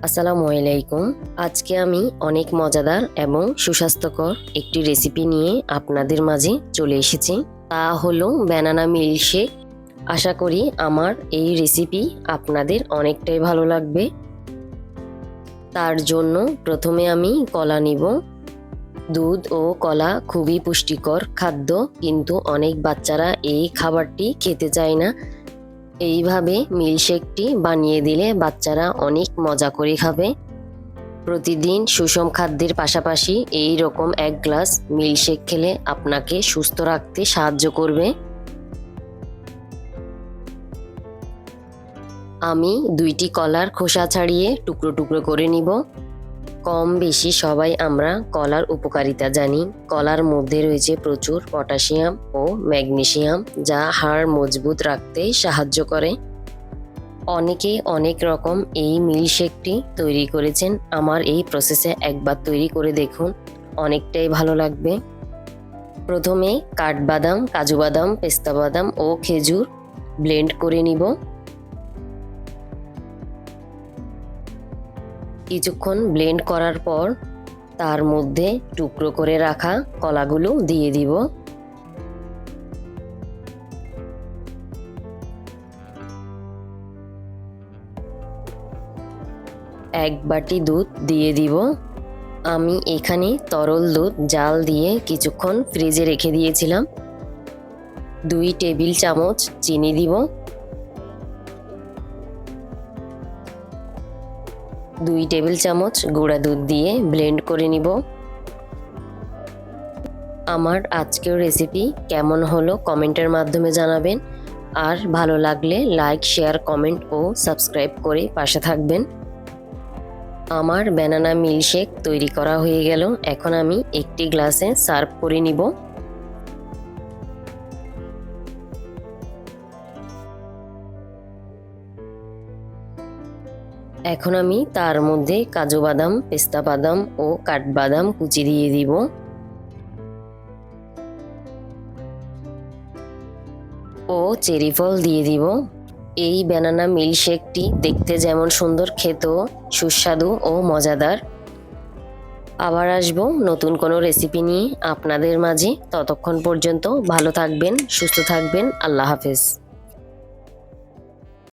আসসালামু আলাইকুম। আজকে আমি অনেক মজাদার এবং সুস্বাস্থ্যকর একটি রেসিপি নিয়ে আপনাদের মাঝে চলে এসেছি। তা হলো ব্যানানা মিল্কশেক। আশা করি আমার এই রেসিপি আপনাদের অনেকটাই ভালো লাগবে। তার জন্য প্রথমে আমি কলা নিব। দুধ ও কলা খুবই পুষ্টিকর খাদ্য, কিন্তু অনেক বাচ্চারা এই খাবারটি খেতে চায় না। এইভাবে মিল্কশেকটি বানিয়ে দিলে বাচ্চারা অনেক মজা করে খাবে। প্রতিদিন সুষম খাদ্যের পাশাপাশি এই রকম এক গ্লাস মিল্কশেক খেলে আপনাকে সুস্থ রাখতে সাহায্য করবে। আমি 2টি কলার খোসা ছাড়িয়ে টুকরো টুকরো করে নিব। কম বেশি সবাই আমরা কলার উপকারিতা জানি। কলার মধ্যে রয়েছে প্রচুর পটাশিয়াম ও ম্যাগনেসিয়াম, যা হাড় মজবুত রাখতে সাহায্য করে। অনেকে অনেক রকম এই মিল্কশেকটি তৈরি করেছেন। আমার এই প্রসেসে একবার তৈরি করে দেখুন, অনেকটাই ভালো লাগবে। প্রথমে কাঠবাদাম, কাজু বাদাম, পেস্তা বাদাম ও খেজুর ব্লেন্ড করে নিব। কিছুক্ষণ ব্লেন্ড করার পর তার মধ্যে টুকরো করে রাখা কলাগুলো দিয়ে দিব। এক বাটি দুধ দিয়ে দিব। আমি এখানে তরল দুধ জাল দিয়ে কিছুক্ষণ ফ্রিজে রেখে দিয়েছিলাম। 2 টেবিল চামচ চিনি দিব। 2 টেবিল চামচ গুঁড়া দুধ দিয়ে ব্লেন্ড করে নিব। আমার আজকের রেসিপি কেমন হলো কমেন্টের মাধ্যমে জানাবেন। আর ভালো লাগলে লাইক, শেয়ার, কমেন্ট ও সাবস্ক্রাইব করে পাশে থাকবেন। আমার ব্যানানা মিল্কশেক তৈরি করা হয়ে গেল। এখন আমি একটি গ্লাসে সার্ভ করে নিব। এখন আমি তার মধ্যে কাজু বাদাম, পেস্তা বাদাম ও কাঠবাদাম কুচি দিয়ে দিব। ও চেরি ফল দিয়ে দিব। এই ব্যানানা মিল্কশেকটি দেখতে যেমন সুন্দর, খেতেও সুস্বাদু ও মজাদার। আবার আসবো নতুন কোনো রেসিপি নিয়ে আপনাদের মাঝে। ততক্ষণ পর্যন্ত ভালো থাকবেন, সুস্থ থাকবেন। আল্লাহ হাফেজ।